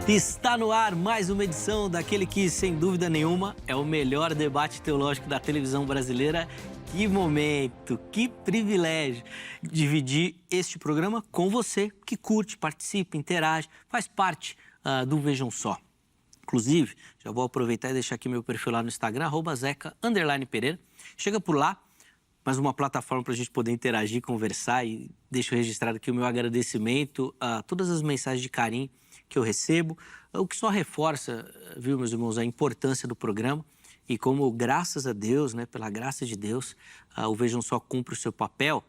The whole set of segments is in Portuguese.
Está no ar mais uma edição daquele que, sem dúvida nenhuma, é o melhor debate teológico da televisão brasileira. Que momento, que privilégio dividir este programa com você que curte, participa, interage, faz parte do Vejam Só. Inclusive, já vou aproveitar e deixar aqui meu perfil lá no Instagram, @zeca_pereira. Chega por lá, mais uma plataforma para a gente poder interagir, conversar, e deixo registrado aqui o meu agradecimento a todas as mensagens de carinho que eu recebo, o que só reforça, viu, meus irmãos, a importância do programa e como, graças a Deus, né, pela graça de Deus, o Vejam Só cumpre o seu papel,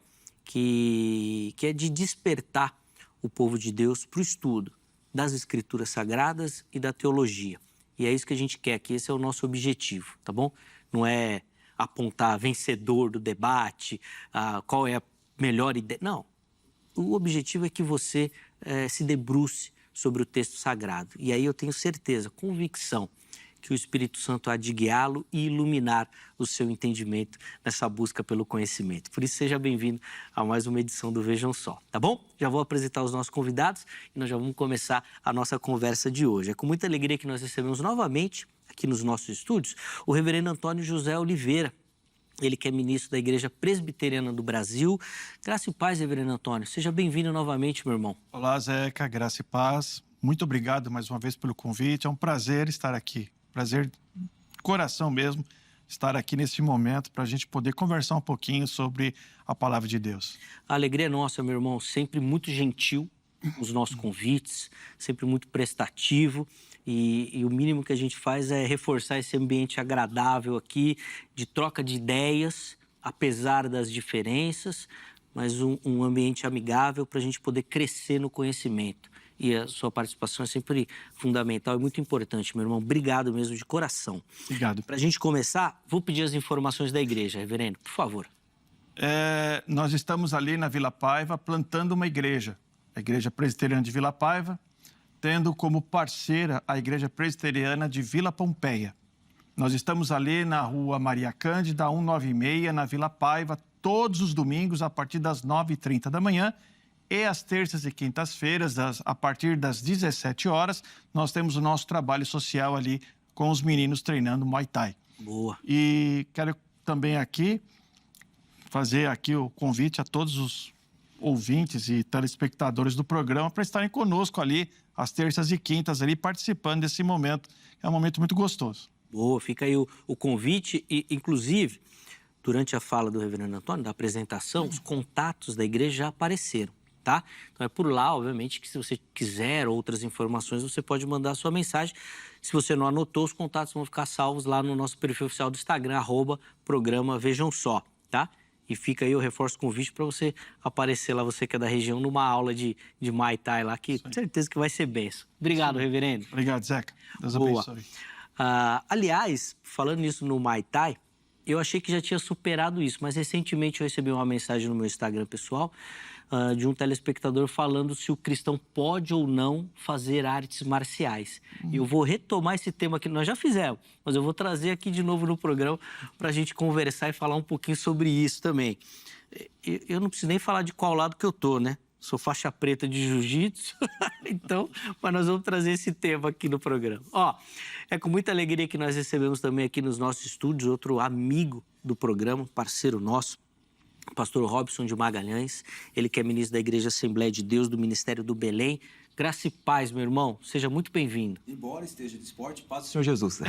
que é de despertar o povo de Deus para o estudo das Escrituras Sagradas e da teologia. E é isso que a gente quer aqui, esse é o nosso objetivo, tá bom? Não é apontar vencedor do debate, qual é a melhor ideia, não. O objetivo é que você se debruce sobre o texto sagrado. E aí eu tenho certeza, convicção, que o Espírito Santo há de guiá-lo e iluminar o seu entendimento nessa busca pelo conhecimento. Por isso, seja bem-vindo a mais uma edição do Vejam Só, tá bom? Já vou apresentar os nossos convidados e nós já vamos começar a nossa conversa de hoje. É com muita alegria que nós recebemos novamente, aqui nos nossos estúdios, o reverendo Antônio José Oliveira. Ele que é ministro da Igreja Presbiteriana do Brasil. Graça e paz, reverendo Antônio. Seja bem-vindo novamente, meu irmão. Olá, Zeca. Graça e paz. Muito obrigado mais uma vez pelo convite. É um prazer estar aqui. Prazer de coração mesmo estar aqui nesse momento para a gente poder conversar um pouquinho sobre a palavra de Deus. A alegria é nossa, meu irmão. Sempre muito gentil os nossos convites, sempre muito prestativo. E o mínimo que a gente faz é reforçar esse ambiente agradável aqui, de troca de ideias, apesar das diferenças, mas um ambiente amigável para a gente poder crescer no conhecimento. E a sua participação é sempre fundamental e muito importante, meu irmão. Obrigado mesmo, de coração. Obrigado. Para a gente começar, vou pedir as informações da igreja, reverendo, por favor. Nós estamos ali na Vila Paiva plantando uma igreja, a Igreja Presbiteriana de Vila Paiva, tendo como parceira a Igreja Presbiteriana de Vila Pompeia. Nós estamos ali na Rua Maria Cândida, 196, na Vila Paiva, todos os domingos, a partir das 9h30 da manhã, e às terças e quintas-feiras, a partir das 17 horas, nós temos o nosso trabalho social ali com os meninos treinando Muay Thai. Boa. E quero também aqui fazer aqui o convite a todos os ouvintes e telespectadores do programa para estarem conosco ali às terças e quintas ali participando desse momento. É um momento muito gostoso. Boa, fica aí o convite e, inclusive, durante a fala do reverendo Antônio, da apresentação, os contatos da igreja já apareceram, tá? Então é por lá, obviamente, que se você quiser outras informações, você pode mandar a sua mensagem. Se você não anotou, os contatos vão ficar salvos lá no nosso perfil oficial do Instagram, @programa Vejam Só, tá? E fica aí, eu reforço o convite para você aparecer lá, você que é da região, numa aula de Muay Thai lá, que com certeza que vai ser benção. Obrigado, reverendo. Obrigado, Zeca. Deus abençoe. Aliás, falando nisso no Muay Thai, eu achei que já tinha superado isso, mas recentemente eu recebi uma mensagem no meu Instagram pessoal de um telespectador falando se o cristão pode ou não fazer artes marciais. E eu vou retomar esse tema que nós já fizemos, mas eu vou trazer aqui de novo no programa para a gente conversar e falar um pouquinho sobre isso também. Eu não preciso nem falar de qual lado que eu tô, né? Sou faixa preta de jiu-jitsu, então, mas nós vamos trazer esse tema aqui no programa. É com muita alegria que nós recebemos também aqui nos nossos estúdios outro amigo do programa, parceiro nosso, o pastor Robson de Magalhães, ele que é ministro da Igreja Assembleia de Deus, do Ministério do Belém. Graça e paz, meu irmão. Seja muito bem-vindo. Embora esteja de esporte, paz do Senhor Jesus.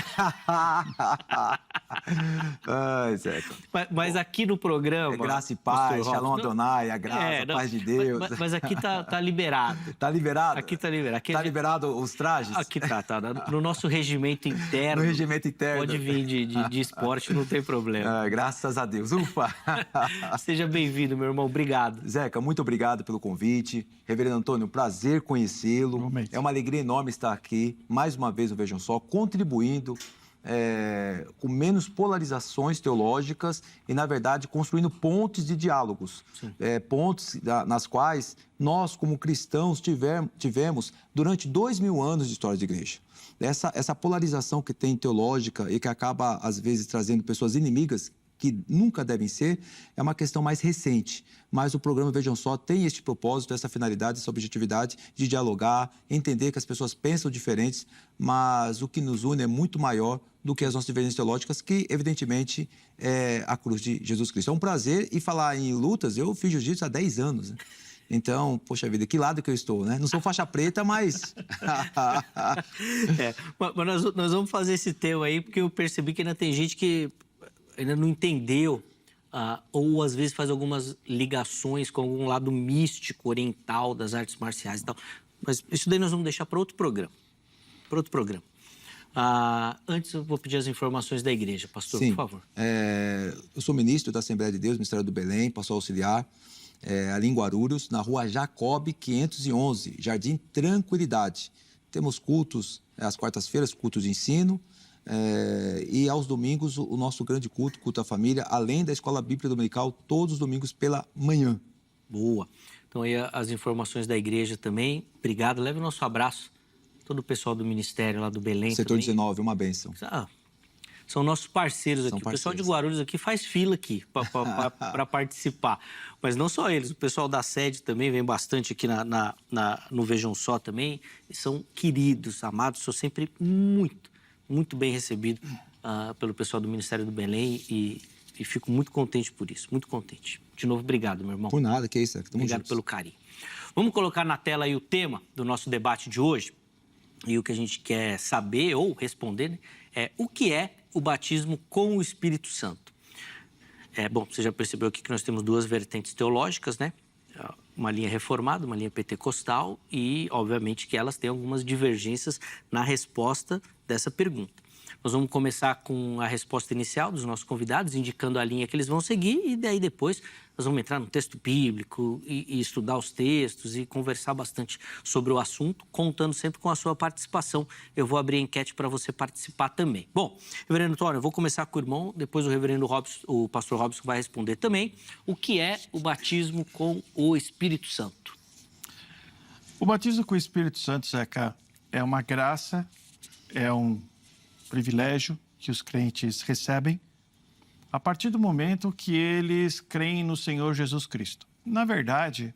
Ai, Zeca. Mas aqui no programa... graça e paz, Shalom Adonai, a graça, a paz de Deus. Mas aqui tá liberado. Tá liberado? Aqui tá liberado. Aqui tá liberado os trajes? Aqui tá. No nosso regimento interno. No regimento interno. Pode vir de esporte, não tem problema. Graças a Deus. Ufa! Seja bem-vindo, meu irmão. Obrigado. Zeca, muito obrigado pelo convite. Reverendo Antônio, prazer conhecê-lo. É uma alegria enorme estar aqui, mais uma vez no Vejam Só, contribuindo com menos polarizações teológicas e, na verdade, construindo pontes de diálogos. Pontes nas quais nós, como cristãos, tivemos durante 2000 anos de história de igreja. Essa polarização que tem teológica e que acaba, às vezes, trazendo pessoas inimigas, que nunca devem ser, é uma questão mais recente. Mas o programa Vejam Só tem este propósito, essa finalidade, essa objetividade de dialogar, entender que as pessoas pensam diferentes, mas o que nos une é muito maior do que as nossas divergências teológicas, que, evidentemente, é a cruz de Jesus Cristo. É um prazer, e falar em lutas, eu fiz jiu-jitsu há 10 anos, né? Então, poxa vida, que lado que eu estou, né? Não sou faixa preta, mas... Mas nós vamos fazer esse tema aí, porque eu percebi que ainda tem gente que ainda não entendeu, ou às vezes faz algumas ligações com algum lado místico, oriental, das artes marciais e tal. Mas isso daí nós vamos deixar para outro programa. Antes eu vou pedir as informações da igreja. Pastor, Sim, por favor. Eu sou ministro da Assembleia de Deus, Ministério do Belém, pastor auxiliar, ali em Guarulhos, na rua Jacob 511, Jardim Tranquilidade. Temos cultos às quartas-feiras, cultos de ensino, e aos domingos o nosso grande culto à família, além da escola bíblica dominical, todos os domingos pela manhã. Boa. Então aí as informações da igreja também. Obrigado. Leve o nosso abraço. Todo o pessoal do ministério lá do Belém Setor também. 19, uma bênção. São nossos parceiros aqui. O pessoal de Guarulhos aqui faz fila aqui para participar. Mas não só eles, o pessoal da sede também vem bastante aqui no Vejam Só também. E são queridos, amados. Sou sempre muito bem recebido pelo pessoal do Ministério do Belém e fico muito contente por isso, muito contente. De novo, obrigado, meu irmão. Por nada, que é isso. Obrigado pelo carinho. Vamos colocar na tela aí o tema do nosso debate de hoje. E o que a gente quer saber ou responder, né, é o que é o batismo com o Espírito Santo. Bom, você já percebeu aqui que nós temos duas vertentes teológicas, né? Uma linha reformada, uma linha pentecostal e, obviamente, que elas têm algumas divergências na resposta dessa pergunta. Nós vamos começar com a resposta inicial dos nossos convidados, indicando a linha que eles vão seguir e daí depois nós vamos entrar no texto bíblico e estudar os textos e conversar bastante sobre o assunto, contando sempre com a sua participação. Eu vou abrir a enquete para você participar também. Bom, reverendo Antônio, eu vou começar com o irmão, depois o reverendo Robson, o pastor Robson vai responder também. O que é o batismo com o Espírito Santo? O batismo com o Espírito Santo, Zeca, é uma graça, é um privilégio que os crentes recebem a partir do momento que eles creem no Senhor Jesus Cristo. Na verdade,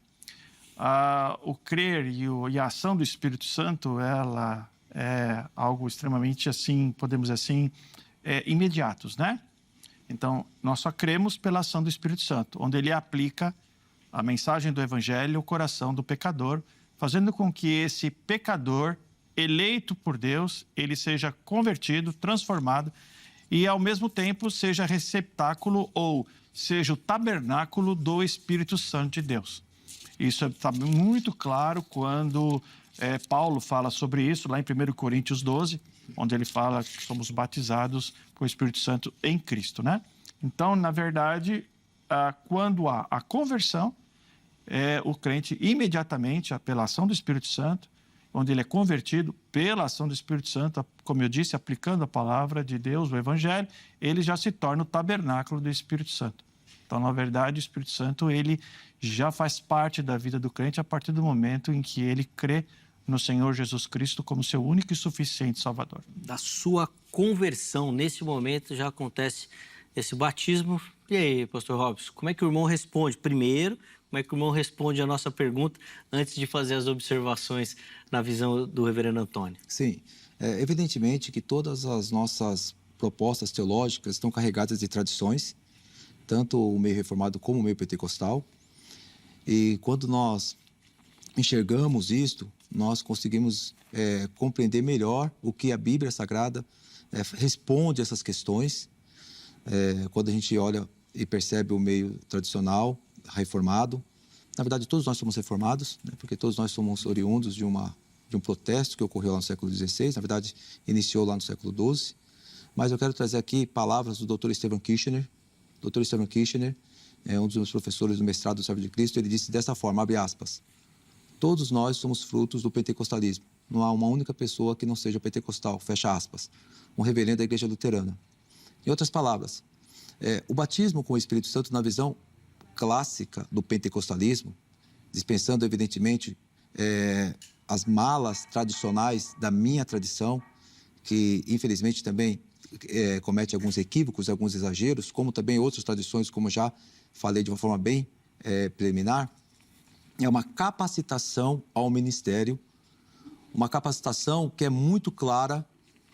o crer e a ação do Espírito Santo, ela é algo extremamente, assim, podemos dizer assim, imediatos, né? Então, nós só cremos pela ação do Espírito Santo, onde ele aplica a mensagem do Evangelho ao coração do pecador, fazendo com que esse pecador eleito por Deus, ele seja convertido, transformado e, ao mesmo tempo, seja receptáculo ou seja o tabernáculo do Espírito Santo de Deus. Isso está muito claro quando Paulo fala sobre isso, lá em 1 Coríntios 12, onde ele fala que somos batizados com o Espírito Santo em Cristo, né? Então, na verdade, quando há a conversão, o crente imediatamente, pela ação do Espírito Santo, onde ele é convertido pela ação do Espírito Santo, como eu disse, aplicando a palavra de Deus, o Evangelho, ele já se torna o tabernáculo do Espírito Santo. Então, na verdade, o Espírito Santo, ele já faz parte da vida do crente a partir do momento em que ele crê no Senhor Jesus Cristo como seu único e suficiente Salvador. Da sua conversão, nesse momento, já acontece esse batismo. E aí, pastor Robson, como é que o irmão responde? Primeiro, como é que o irmão responde a nossa pergunta antes de fazer as observações na visão do reverendo Antônio? Sim, evidentemente que todas as nossas propostas teológicas estão carregadas de tradições, tanto o meio reformado como o meio pentecostal. E quando nós enxergamos isto, nós conseguimos compreender melhor o que a Bíblia Sagrada responde a essas questões. Quando a gente olha e percebe o meio tradicional, reformado. Na verdade, todos nós somos reformados, né? Porque todos nós somos oriundos de um protesto que ocorreu lá no século XVI, na verdade, iniciou lá no século XII. Mas eu quero trazer aqui palavras do Dr. Stephen Kirchner. Dr. Stephen Kirchner é um dos meus professores do mestrado do Servo de Cristo. Ele disse dessa forma, abre aspas, todos nós somos frutos do pentecostalismo. Não há uma única pessoa que não seja pentecostal, fecha aspas. Um reverendo da Igreja Luterana. Em outras palavras, o batismo com o Espírito Santo, na visão clássica do pentecostalismo, dispensando, evidentemente, as malas tradicionais da minha tradição, que, infelizmente, também comete alguns equívocos, alguns exageros, como também outras tradições, como já falei de uma forma bem preliminar, é uma capacitação ao ministério, uma capacitação que é muito clara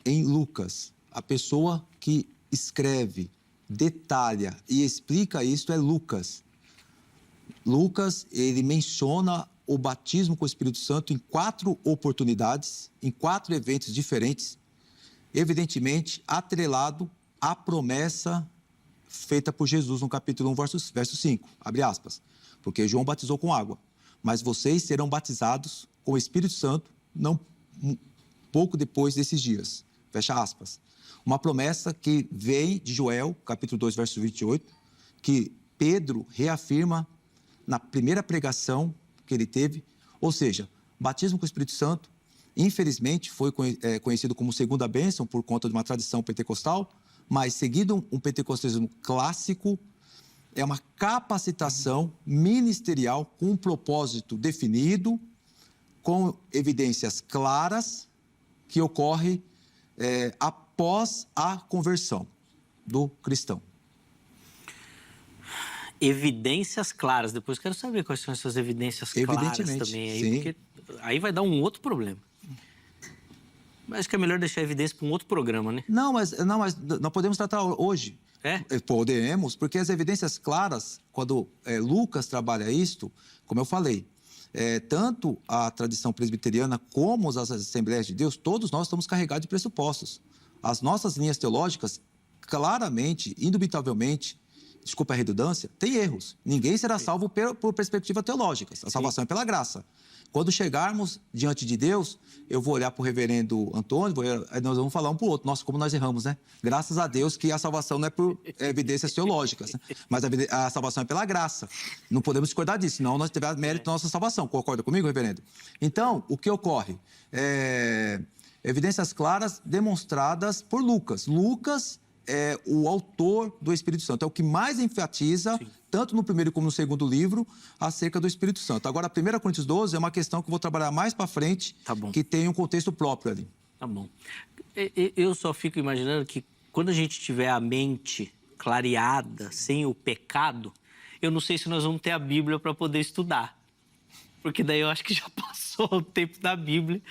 em Lucas. A pessoa que escreve, detalha e explica isso é Lucas. Lucas, ele menciona o batismo com o Espírito Santo em 4 oportunidades, em 4 eventos diferentes, evidentemente atrelado à promessa feita por Jesus no capítulo 1, verso 5, abre aspas, porque João batizou com água, mas vocês serão batizados com o Espírito Santo não pouco depois desses dias, fecha aspas. Uma promessa que vem de Joel, capítulo 2, verso 28, que Pedro reafirma na primeira pregação que ele teve, ou seja, batismo com o Espírito Santo, infelizmente, foi conhecido como segunda bênção por conta de uma tradição pentecostal, mas seguindo um pentecostalismo clássico, é uma capacitação ministerial com um propósito definido, com evidências claras, que ocorre após a conversão do cristão. Evidências claras. Depois quero saber quais são essas evidências claras também. Aí, sim. Porque aí vai dar um outro problema. Mas acho que é melhor deixar a evidência para um outro programa, né? Não, mas nós podemos tratar hoje. Podemos, porque as evidências claras, quando Lucas trabalha isto, como eu falei, tanto a tradição presbiteriana como as Assembleias de Deus, todos nós estamos carregados de pressupostos. As nossas linhas teológicas, claramente, indubitavelmente, desculpa a redundância, tem erros. Ninguém será salvo por perspectiva teológica. A salvação é pela graça. Quando chegarmos diante de Deus, eu vou olhar para o reverendo Antônio, nós vamos falar um para o outro. Nossa, como nós erramos, né? Graças a Deus que a salvação não é por evidências teológicas, né? Mas a salvação é pela graça. Não podemos discordar disso, senão nós teremos mérito da nossa salvação. Concorda comigo, reverendo? Então, o que ocorre? Evidências claras demonstradas por Lucas. Lucas é o autor do Espírito Santo, é o que mais enfatiza, sim, tanto no primeiro como no segundo livro, acerca do Espírito Santo. Agora, a 1 Coríntios 12 é uma questão que eu vou trabalhar mais para frente, que tem um contexto próprio ali. Tá bom. Eu só fico imaginando que quando a gente tiver a mente clareada, sem o pecado, eu não sei se nós vamos ter a Bíblia para poder estudar. Porque daí eu acho que já passou o tempo da Bíblia.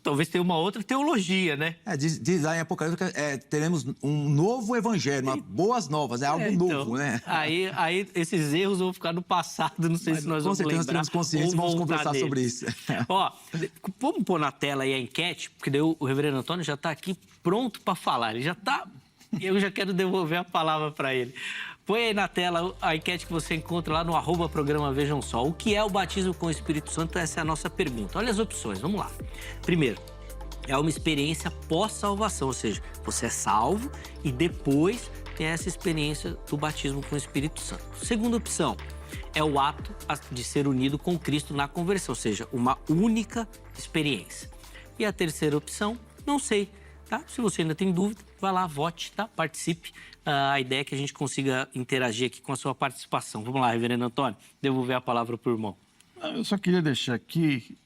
Talvez tenha uma outra teologia, né? Diz lá em Apocalipse que teremos um novo evangelho, boas novas, algo novo, né? Aí esses erros vão ficar no passado, não sei se nós vamos lembrar. Com certeza nós teremos consciência e vamos conversar sobre isso. Ó, vamos pôr na tela aí a enquete, porque daí o reverendo Antônio já está aqui pronto para falar. Ele já está... Eu já quero devolver a palavra para ele. Põe aí na tela a enquete que você encontra lá no @programa Vejam Só. O que é o batismo com o Espírito Santo? Essa é a nossa pergunta. Olha as opções, vamos lá. Primeiro, é uma experiência pós-salvação, ou seja, você é salvo e depois tem essa experiência do batismo com o Espírito Santo. Segunda opção, é o ato de ser unido com Cristo na conversão, ou seja, uma única experiência. E a terceira opção, não sei, tá? Se você ainda tem dúvida, vai lá, vote, tá? Participe. A ideia é que a gente consiga interagir aqui com a sua participação. Vamos lá, reverendo Antônio, devolver a palavra para o irmão. Eu só queria deixar aqui,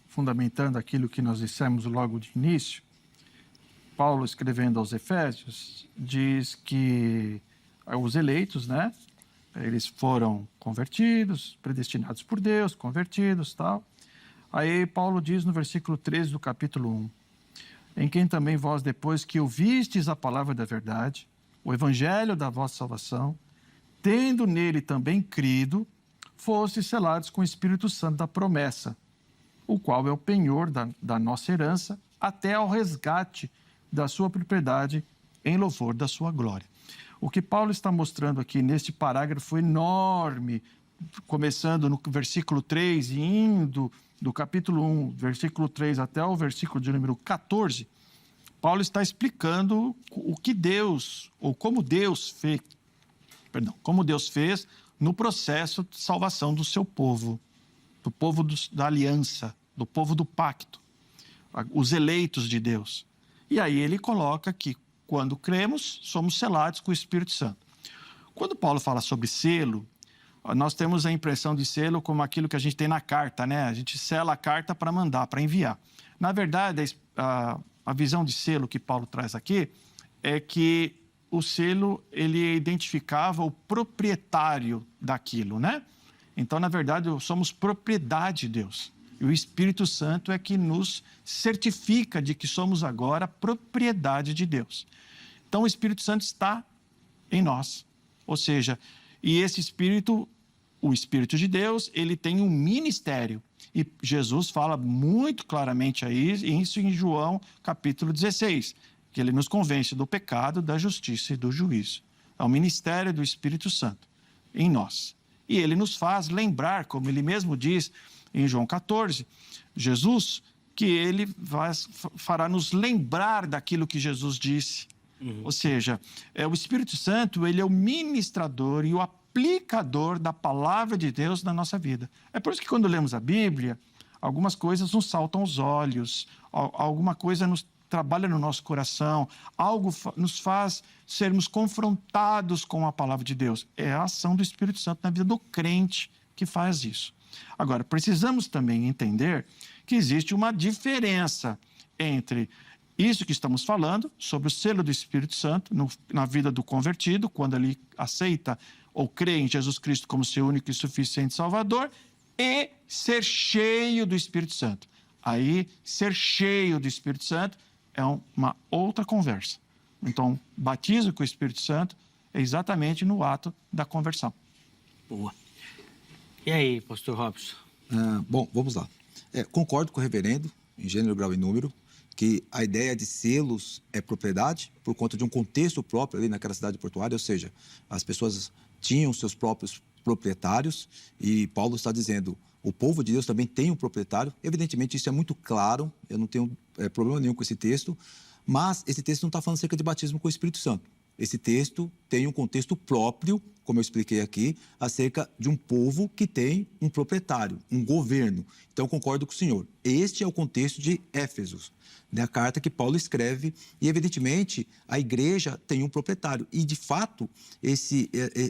fundamentando aquilo que nós dissemos logo de início, Paulo, escrevendo aos Efésios, diz que os eleitos, né, eles foram convertidos, predestinados por Deus, convertidos, tal. Aí Paulo diz no versículo 13 do capítulo 1, em quem também vós, depois que ouvistes a palavra da verdade, o evangelho da vossa salvação, tendo nele também crido, fostes selados com o Espírito Santo da promessa, o qual é o penhor da nossa herança, até ao resgate da sua propriedade em louvor da sua glória. O que Paulo está mostrando aqui neste parágrafo enorme, começando no versículo 3 e indo do capítulo 1, versículo 3 até o versículo de número 14, Paulo está explicando o que Deus, ou como Deus fez no processo de salvação do seu povo, do povo da aliança, do povo do pacto, os eleitos de Deus. E aí ele coloca que quando cremos, somos selados com o Espírito Santo. Quando Paulo fala sobre selo, nós temos a impressão de selo como aquilo que a gente tem na carta, né? A gente sela a carta para mandar, para enviar. Na verdade, a visão de selo que Paulo traz aqui é que o selo, ele identificava o proprietário daquilo, né? Então, na verdade, somos propriedade de Deus. E o Espírito Santo é que nos certifica de que somos agora propriedade de Deus. Então, o Espírito Santo está em nós. Ou seja, e esse Espírito, o Espírito de Deus, ele tem um ministério. E Jesus fala muito claramente isso em João capítulo 16, que ele nos convence do pecado, da justiça e do juízo. É o ministério do Espírito Santo em nós. E ele nos faz lembrar, como ele mesmo diz em João 14, Jesus, que ele fará nos lembrar daquilo que Jesus disse. Ou seja, o Espírito Santo, ele é o ministrador e o aplicador da palavra de Deus na nossa vida. É por isso que quando lemos a Bíblia, algumas coisas nos saltam aos olhos, alguma coisa nos trabalha no nosso coração, algo nos faz sermos confrontados com a palavra de Deus. É a ação do Espírito Santo na vida do crente que faz isso. Agora, precisamos também entender que existe uma diferença entre isso que estamos falando, sobre o selo do Espírito Santo na vida do convertido, quando ele aceita ou crê em Jesus Cristo como seu único e suficiente Salvador, e ser cheio do Espírito Santo. Aí, ser cheio do Espírito Santo é uma outra conversa. Então, batismo com o Espírito Santo é exatamente no ato da conversão. Boa. E aí, pastor Robson? Bom, vamos lá. Concordo com o reverendo, em gênero, grau e número, que a ideia de selos é propriedade por conta de um contexto próprio ali naquela cidade portuária, ou seja, as pessoas tinham seus próprios proprietários e Paulo está dizendo, o povo de Deus também tem um proprietário. Evidentemente, isso é muito claro, eu não tenho problema nenhum com esse texto, mas esse texto não está falando acerca de batismo com o Espírito Santo. Esse texto tem um contexto próprio, como eu expliquei aqui, acerca de um povo que tem um proprietário, um governo. Então, concordo com o senhor. Este é o contexto de Éfesos, da carta que Paulo escreve, e, evidentemente, a igreja tem um proprietário. E, de fato,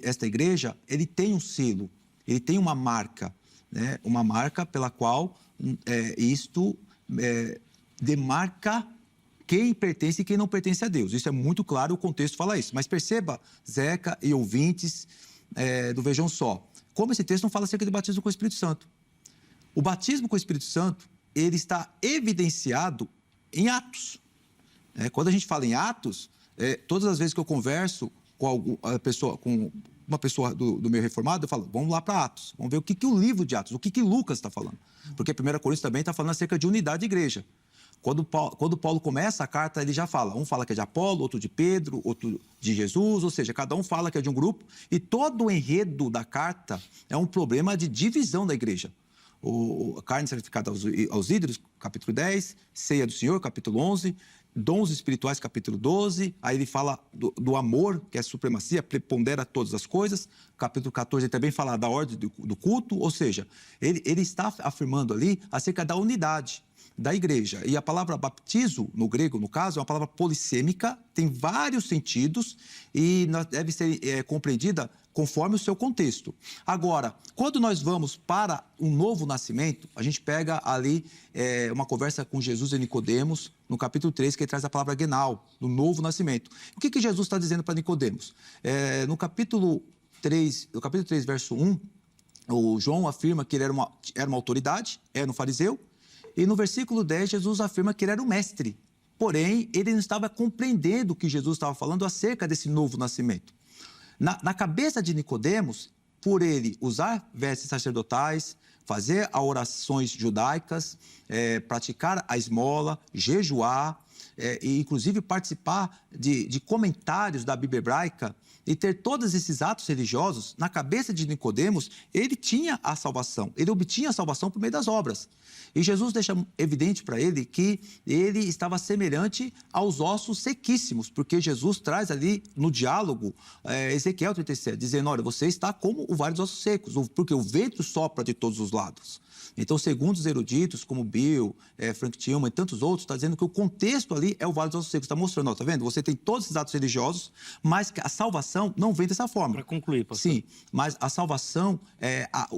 esta igreja, ele tem um selo, ele tem uma marca, né? Uma marca pela qual isto demarca quem pertence e quem não pertence a Deus. Isso é muito claro, o contexto fala isso. Mas perceba, Zeca e ouvintes do Vejam Só, como esse texto não fala acerca de batismo com o Espírito Santo. O batismo com o Espírito Santo, ele está evidenciado em Atos. Quando a gente fala em Atos, todas as vezes que eu converso com uma pessoa do meio reformado, eu falo, vamos lá para Atos, vamos ver o que o livro de Atos, o que Lucas está falando. Porque 1 Coríntios também está falando acerca de unidade de igreja. Quando Paulo começa a carta, ele já fala. Um fala que é de Apolo, outro de Pedro, outro de Jesus. Ou seja, cada um fala que é de um grupo. E todo o enredo da carta é um problema de divisão da igreja. A carne sacrificada aos ídolos, capítulo 10. Ceia do Senhor, capítulo 11. Dons espirituais, capítulo 12. Aí ele fala do amor, que é a supremacia, prepondera todas as coisas. Capítulo 14, ele também fala da ordem do culto. Ou seja, ele está afirmando ali acerca da unidade da igreja. E a palavra baptizo, no grego, no caso, é uma palavra polissêmica, tem vários sentidos e deve ser compreendida conforme o seu contexto. Agora, quando nós vamos para um novo nascimento, a gente pega ali uma conversa com Jesus e Nicodemos, no capítulo 3, que ele traz a palavra genal, do novo nascimento. O que Jesus está dizendo para Nicodemos? No capítulo 3, verso 1, o João afirma que ele era uma autoridade, era um fariseu. E no versículo 10, Jesus afirma que ele era o mestre. Porém, ele não estava compreendendo o que Jesus estava falando acerca desse novo nascimento. Na cabeça de Nicodemos, por ele usar vestes sacerdotais, fazer orações judaicas, praticar a esmola, jejuar, e inclusive participar de comentários da Bíblia hebraica e ter todos esses atos religiosos, na cabeça de Nicodemos, ele tinha a salvação, ele obtinha a salvação por meio das obras. E Jesus deixa evidente para ele que ele estava semelhante aos ossos sequíssimos, porque Jesus traz ali no diálogo Ezequiel 37, dizendo, olha, você está como o vale dos ossos secos, porque o vento sopra de todos os lados. Então, segundo os eruditos, como Bill, Frank Tillman e tantos outros, está dizendo que o contexto ali é o Vale dos Ossos Secos. Está mostrando, está vendo? Você tem todos esses atos religiosos, mas a salvação não vem dessa forma. Para concluir, pastor. Sim, mas a salvação,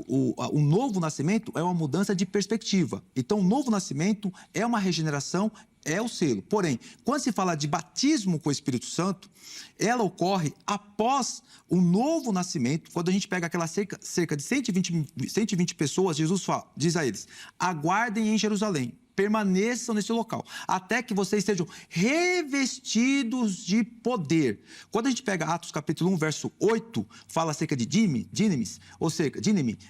o novo nascimento é uma mudança de perspectiva. Então, o novo nascimento é uma regeneração é o selo. Porém, quando se fala de batismo com o Espírito Santo, ela ocorre após o novo nascimento. Quando a gente pega aquela cerca de 120 pessoas, Jesus diz a eles: aguardem em Jerusalém, permaneçam nesse local, até que vocês sejam revestidos de poder. Quando a gente pega Atos capítulo 1, verso 8, fala acerca de dínamis, ou seja,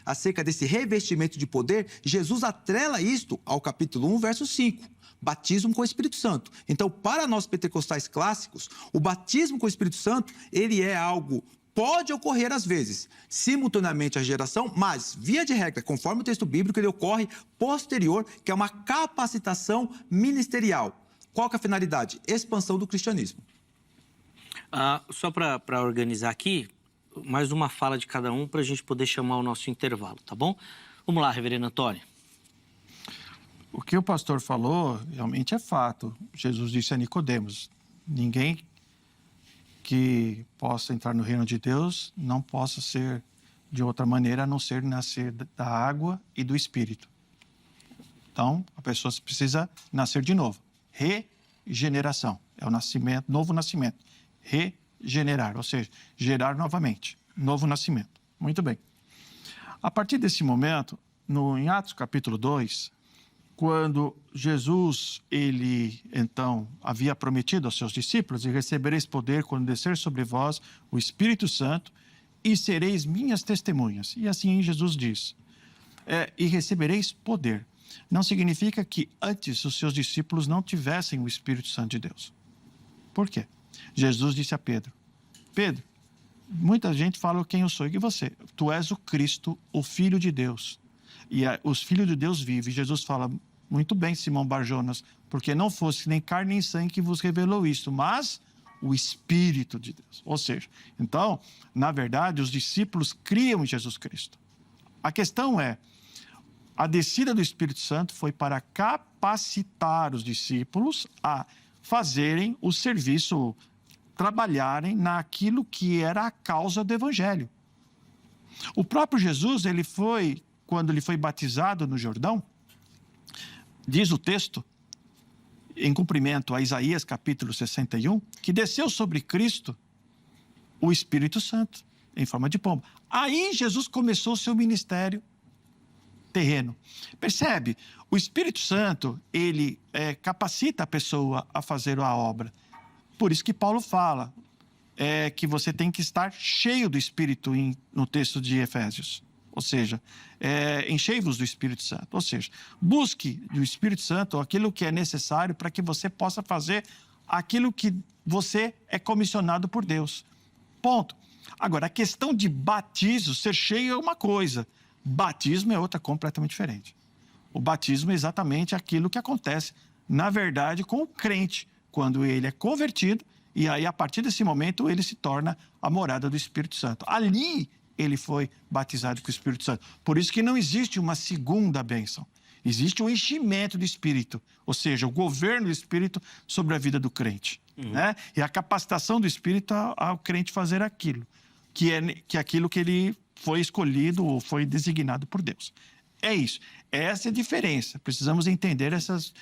acerca desse revestimento de poder, Jesus atrela isto ao capítulo 1, verso 5. Batismo com o Espírito Santo. Então, para nós pentecostais clássicos, o batismo com o Espírito Santo, ele é algo, pode ocorrer às vezes, simultaneamente à geração, mas, via de regra, conforme o texto bíblico, ele ocorre posterior, que é uma capacitação ministerial. Qual que é a finalidade? Expansão do cristianismo. Só para organizar aqui, mais uma fala de cada um para a gente poder chamar o nosso intervalo, tá bom? Vamos lá, reverendo Antônio. O que o pastor falou realmente é fato. Jesus disse a Nicodemos: ninguém que possa entrar no reino de Deus não possa ser de outra maneira a não ser nascer da água e do Espírito. Então, a pessoa precisa nascer de novo. Regeneração é o nascimento, novo nascimento. Regenerar, ou seja, gerar novamente. Novo nascimento. Muito bem. A partir desse momento, em Atos capítulo 2, quando Jesus, ele, então, havia prometido aos seus discípulos: e recebereis poder quando descer sobre vós o Espírito Santo, e sereis minhas testemunhas. E assim Jesus diz, e recebereis poder. Não significa que antes os seus discípulos não tivessem o Espírito Santo de Deus. Por quê? Jesus disse a Pedro: Pedro, muita gente fala quem eu sou. E você? Tu és o Cristo, o Filho de Deus. E os filhos de Deus vivem. Jesus fala: muito bem, Simão Barjonas, porque não fosse nem carne nem sangue que vos revelou isto, mas o Espírito de Deus. Ou seja, então, na verdade, os discípulos criam em Jesus Cristo. A questão é, a descida do Espírito Santo foi para capacitar os discípulos a fazerem o serviço, trabalharem naquilo que era a causa do Evangelho. O próprio Jesus, quando ele foi batizado no Jordão, diz o texto, em cumprimento a Isaías capítulo 61, que desceu sobre Cristo o Espírito Santo, em forma de pomba. Aí Jesus começou o seu ministério terreno. Percebe? O Espírito Santo, ele capacita a pessoa a fazer a obra. Por isso que Paulo fala que você tem que estar cheio do Espírito no texto de Efésios. Ou seja, enchei-vos do Espírito Santo. Ou seja, busque do Espírito Santo aquilo que é necessário para que você possa fazer aquilo que você é comissionado por Deus. Ponto. Agora, a questão de batismo, ser cheio é uma coisa. Batismo é outra completamente diferente. O batismo é exatamente aquilo que acontece, na verdade, com o crente, quando ele é convertido, e aí, a partir desse momento, ele se torna a morada do Espírito Santo. Ali, ele foi batizado com o Espírito Santo. Por isso que não existe uma segunda bênção. Existe o enchimento do Espírito, ou seja, o governo do Espírito sobre a vida do crente. Né? E a capacitação do Espírito ao crente fazer aquilo, que é aquilo que ele foi escolhido ou foi designado por Deus. É isso. Essa é a diferença. Precisamos entender essas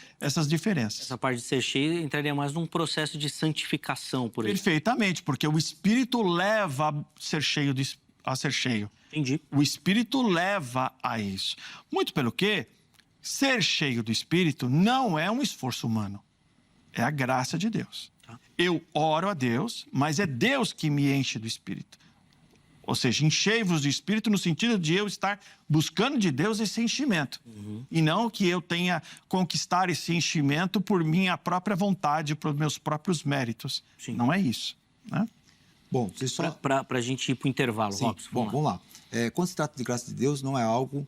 diferenças. Essa parte de ser cheio entraria mais num processo de santificação, por exemplo. Perfeitamente, porque o Espírito leva a ser cheio. Entendi. O Espírito leva a isso. Muito pelo que, ser cheio do Espírito não é um esforço humano. É a graça de Deus. Tá. Eu oro a Deus, mas é Deus que me enche do Espírito. Ou seja, enchei-vos do Espírito no sentido de eu estar buscando de Deus esse enchimento. E não que eu tenha conquistar esse enchimento por minha própria vontade, por meus próprios méritos. Sim. Não é isso, né? Bom, vocês só... Para a gente ir para o intervalo, Sim. Robson. Vamos lá. Quando se trata de graça de Deus, não é algo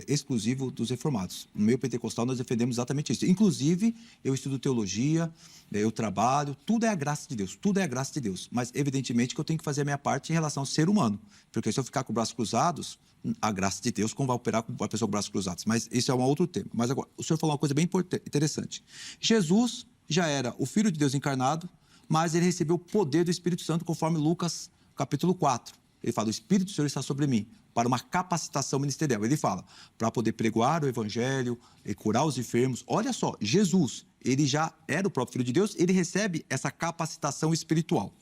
exclusivo dos reformados. No meio pentecostal, nós defendemos exatamente isso. Inclusive, eu estudo teologia, eu trabalho, tudo é a graça de Deus, tudo é a graça de Deus. Mas, evidentemente, que eu tenho que fazer a minha parte em relação ao ser humano. Porque se eu ficar com os braços cruzados, a graça de Deus, como vai operar com a pessoa com os braços cruzados? Mas isso é um outro tema. Mas agora, o senhor falou uma coisa bem interessante. Jesus já era o Filho de Deus encarnado, mas ele recebeu o poder do Espírito Santo, conforme Lucas capítulo 4. Ele fala, o Espírito do Senhor está sobre mim, para uma capacitação ministerial. Ele fala, para poder pregoar o evangelho, e curar os enfermos. Olha só, Jesus, ele já era o próprio Filho de Deus, ele recebe essa capacitação espiritual.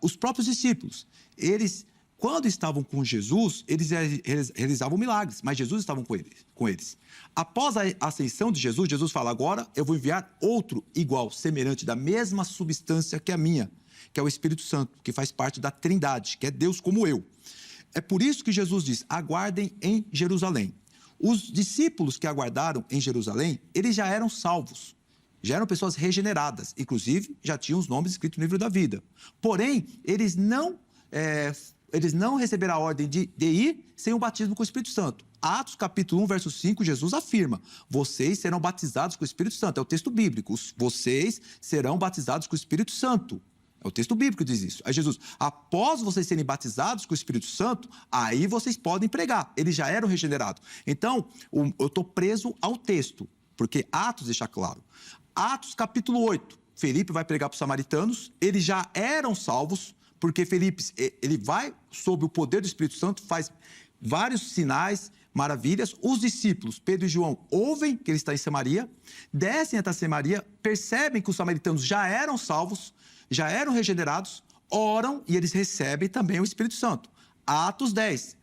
Os próprios discípulos, eles, quando estavam com Jesus, eles realizavam milagres, mas Jesus estava com eles. Após a ascensão de Jesus, Jesus fala, agora eu vou enviar outro igual, semelhante, da mesma substância que a minha, que é o Espírito Santo, que faz parte da Trindade, que é Deus como eu. É por isso que Jesus diz, aguardem em Jerusalém. Os discípulos que aguardaram em Jerusalém, eles já eram salvos, já eram pessoas regeneradas, inclusive já tinham os nomes escritos no livro da vida. Porém, eles não receberam a ordem de ir sem o batismo com o Espírito Santo. Atos capítulo 1, verso 5, Jesus afirma, vocês serão batizados com o Espírito Santo. É o texto bíblico, vocês serão batizados com o Espírito Santo. É o texto bíblico que diz isso. Aí Jesus, após vocês serem batizados com o Espírito Santo, aí vocês podem pregar. Eles já eram regenerados. Então, eu estou preso ao texto, porque Atos deixa claro. Atos capítulo 8, Felipe vai pregar para os samaritanos, eles já eram salvos, porque Felipe, ele vai sob o poder do Espírito Santo, faz vários sinais, maravilhas. Os discípulos, Pedro e João, ouvem que ele está em Samaria, descem até Samaria, percebem que os samaritanos já eram salvos, já eram regenerados, oram e eles recebem também o Espírito Santo. Atos 10,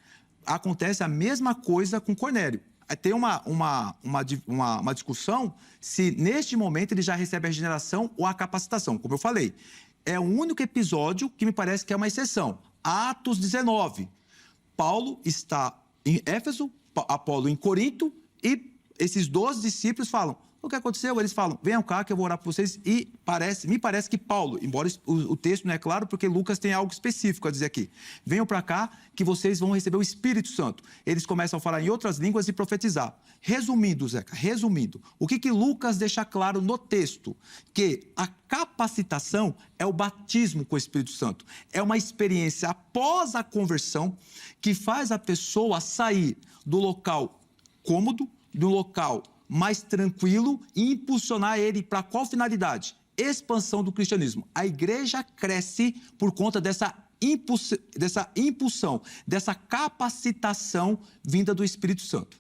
acontece a mesma coisa com Cornélio. Tem uma discussão se neste momento ele já recebe a regeneração ou a capacitação. Como eu falei, é o único episódio que me parece que é uma exceção. Atos 19, Paulo está em Éfeso, Apolo em Corinto e esses 12 discípulos falam, o que aconteceu? Eles falam, venham cá que eu vou orar por vocês. E me parece que Paulo, embora o texto não é claro, porque Lucas tem algo específico a dizer aqui. Venham para cá que vocês vão receber o Espírito Santo. Eles começam a falar em outras línguas e profetizar. Resumindo, Zeca, o que Lucas deixa claro no texto? Que a capacitação é o batismo com o Espírito Santo. É uma experiência após a conversão que faz a pessoa sair do local cômodo, do local mais tranquilo e impulsionar ele para qual finalidade? Expansão do cristianismo. A igreja cresce por conta dessa impulsão, dessa capacitação vinda do Espírito Santo.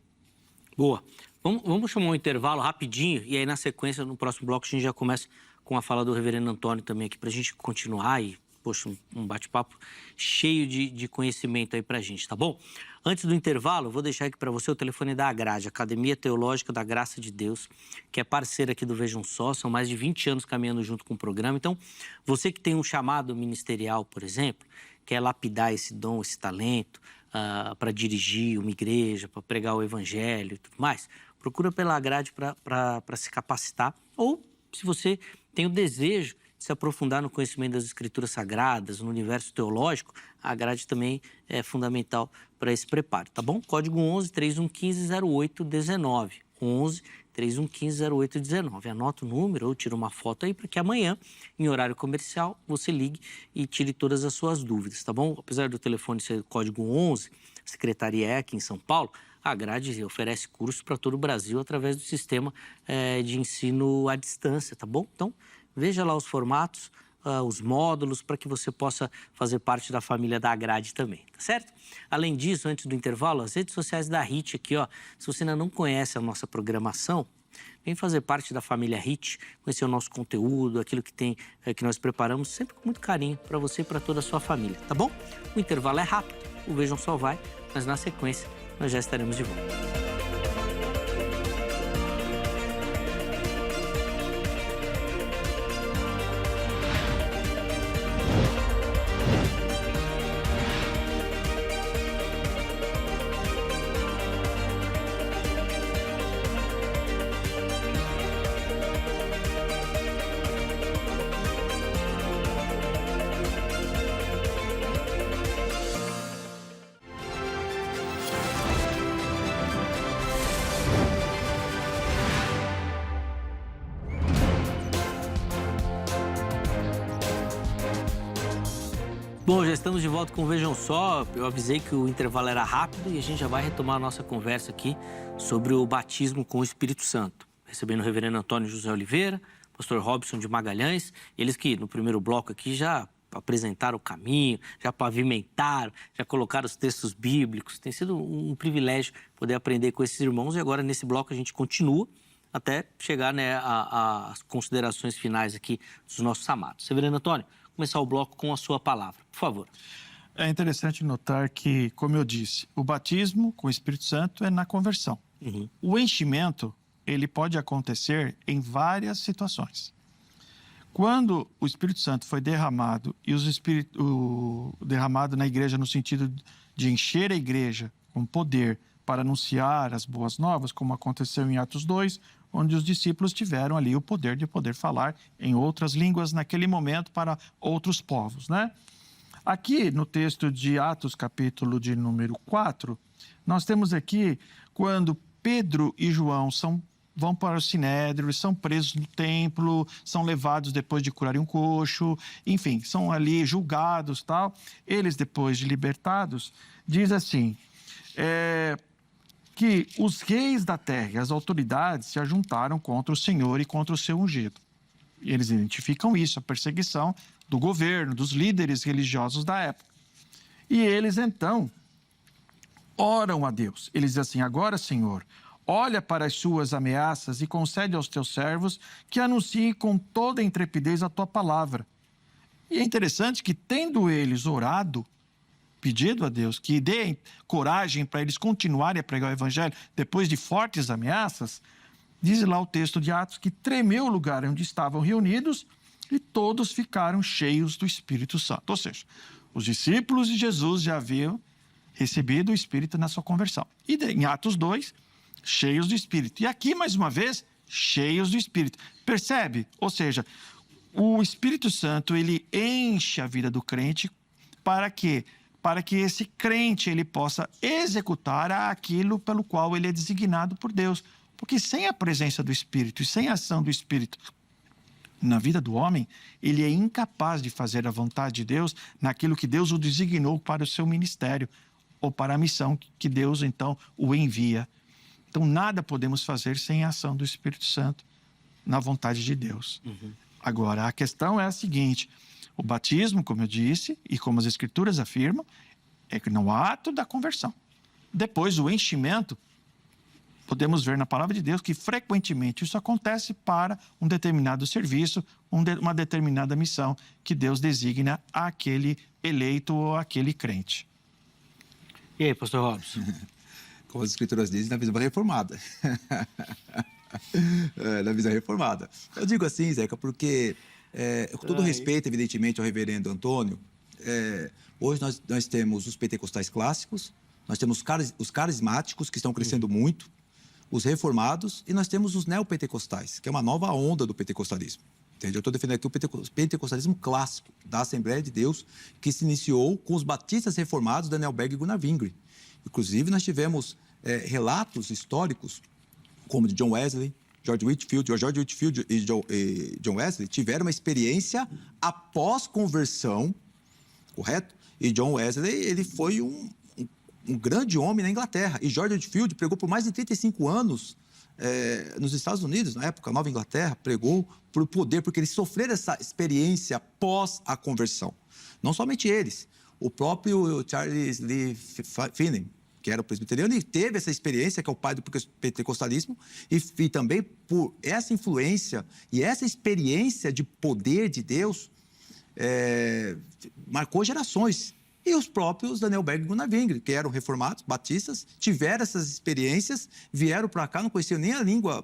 Boa. Vamos chamar um intervalo rapidinho e aí na sequência, no próximo bloco, a gente já começa com a fala do reverendo Antônio também aqui para a gente continuar e, poxa, um bate-papo cheio de conhecimento aí para a gente, tá bom? Antes do intervalo, eu vou deixar aqui para você o telefone da Agrade, Academia Teológica da Graça de Deus, que é parceira aqui do Vejam Só, são mais de 20 anos caminhando junto com o programa. Então, você que tem um chamado ministerial, por exemplo, quer lapidar esse dom, esse talento, para dirigir uma igreja, para pregar o evangelho e tudo mais, procura pela Agrade para se capacitar. Ou, se você tem o desejo de se aprofundar no conhecimento das Escrituras Sagradas, no universo teológico, a Grade também é fundamental para esse preparo, tá bom? Código 11 3115 0819. 11 3115 0819. Anota o número ou tira uma foto aí para que amanhã, em horário comercial, você ligue e tire todas as suas dúvidas, tá bom? Apesar do telefone ser código 11, a secretaria é aqui em São Paulo, a Grade oferece cursos para todo o Brasil através do sistema de ensino à distância, tá bom? Então, veja lá os formatos, os módulos, para que você possa fazer parte da família da Agrade também, tá certo? Além disso, antes do intervalo, as redes sociais da HIT aqui, ó. Se você ainda não conhece a nossa programação, vem fazer parte da família HIT, conhecer o nosso conteúdo, aquilo que nós preparamos sempre com muito carinho para você e para toda a sua família, tá bom? O intervalo é rápido, o Vejam Só vai, mas na sequência nós já estaremos de volta. Bom, já estamos de volta com o Vejam Só. Eu avisei que o intervalo era rápido e a gente já vai retomar a nossa conversa aqui sobre o batismo com o Espírito Santo. Recebendo o reverendo Antônio José Oliveira, pastor Robson de Magalhães, eles que no primeiro bloco aqui já apresentaram o caminho, já pavimentaram, já colocaram os textos bíblicos. Tem sido um privilégio poder aprender com esses irmãos e agora nesse bloco a gente continua até chegar, né, às considerações finais aqui dos nossos amados. Reverendo Antônio, começar o bloco com a sua palavra, por favor. É interessante notar que, como eu disse, o batismo com o Espírito Santo é na conversão. O enchimento, ele pode acontecer em várias situações. Quando o Espírito Santo foi derramado, e derramado na igreja no sentido de encher a igreja com poder para anunciar as boas novas, como aconteceu em Atos 2, onde os discípulos tiveram ali o poder de poder falar em outras línguas naquele momento para outros povos, né? Aqui no texto de Atos, capítulo de número 4, nós temos aqui quando Pedro e João vão para o Sinédrio, são presos no templo, são levados depois de curarem um coxo, enfim, são ali julgados, tal. Eles, depois de libertados, diz assim, que os reis da terra e as autoridades se ajuntaram contra o Senhor e contra o seu ungido. E eles identificam isso, a perseguição do governo, dos líderes religiosos da época. E eles, então, oram a Deus. Eles dizem assim, agora, Senhor, olha para as suas ameaças e concede aos teus servos que anunciem com toda a intrepidez a tua palavra. E é interessante que, tendo eles orado, pedido a Deus que dê coragem para eles continuarem a pregar o evangelho depois de fortes ameaças, diz lá o texto de Atos que tremeu o lugar onde estavam reunidos e todos ficaram cheios do Espírito Santo. Ou seja, os discípulos de Jesus já haviam recebido o Espírito na sua conversão. E em Atos 2, cheios do Espírito. E aqui, mais uma vez, cheios do Espírito. Percebe? Ou seja, o Espírito Santo, ele enche a vida do crente para quê? Para que esse crente ele possa executar aquilo pelo qual ele é designado por Deus. Porque sem a presença do Espírito e sem a ação do Espírito na vida do homem, ele é incapaz de fazer a vontade de Deus naquilo que Deus o designou para o seu ministério ou para a missão que Deus, então, o envia. Então, nada podemos fazer sem a ação do Espírito Santo na vontade de Deus. Agora, a questão é a seguinte, o batismo, como eu disse, e como as Escrituras afirmam, é que no ato da conversão. Depois, o enchimento, podemos ver na palavra de Deus que frequentemente isso acontece para um determinado serviço, uma determinada missão que Deus designa àquele eleito ou àquele crente. E aí, pastor Robson? Como as Escrituras dizem, na visão reformada. Na visão reformada. Eu digo assim, Zeca, porque, com todo respeito, evidentemente, ao reverendo Antônio, hoje nós temos os pentecostais clássicos, nós temos os carismáticos, que estão crescendo muito, os reformados, e nós temos os neopentecostais, que é uma nova onda do pentecostalismo. Entende? Eu estou defendendo aqui o pentecostalismo clássico da Assembleia de Deus, que se iniciou com os batistas reformados Daniel Berg e Gunnar Wingre. Inclusive, nós tivemos relatos históricos, como de John Wesley, George Whitefield e John Wesley tiveram uma experiência após conversão, correto? E John Wesley, ele foi um grande homem na Inglaterra. E George Whitefield pregou por mais de 35 anos nos Estados Unidos, na época, Nova Inglaterra, pregou por poder, porque eles sofreram essa experiência após a conversão. Não somente eles, o próprio Charles Lee Finney, que era o presbiteriano, e teve essa experiência, que é o pai do pentecostalismo, e também por essa influência e essa experiência de poder de Deus, marcou gerações. E os próprios Daniel Berg e Gunnar Wingre, que eram reformados, batistas, tiveram essas experiências, vieram para cá, não conheciam nem a língua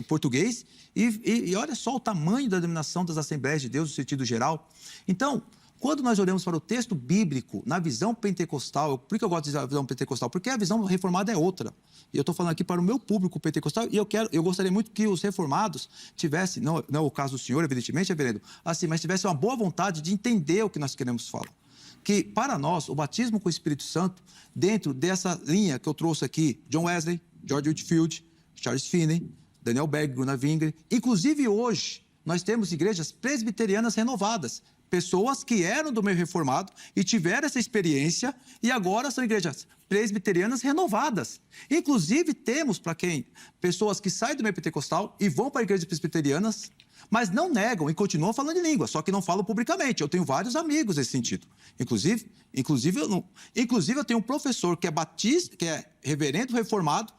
português, e olha só o tamanho da denominação das Assembleias de Deus no sentido geral. Então, quando nós olhamos para o texto bíblico, na visão pentecostal, por que eu gosto de dizer a visão pentecostal? Porque a visão reformada é outra. E eu estou falando aqui para o meu público pentecostal, e eu gostaria muito que os reformados tivessem, não é o caso do senhor, evidentemente, reverendo, assim, mas tivessem uma boa vontade de entender o que nós queremos falar. Que, para nós, o batismo com o Espírito Santo, dentro dessa linha que eu trouxe aqui, John Wesley, George Whitefield, Charles Finney, Daniel Berg, Gunnar Wingre, inclusive hoje, nós temos igrejas presbiterianas renovadas, Pessoas que eram do meio reformado e tiveram essa experiência e agora são igrejas presbiterianas renovadas. Inclusive, temos, para quem, pessoas que saem do meio pentecostal e vão para igrejas presbiterianas, mas não negam e continuam falando em língua, só que não falam publicamente. Eu tenho vários amigos nesse sentido. Inclusive eu tenho um professor que é batista, que é reverendo reformado,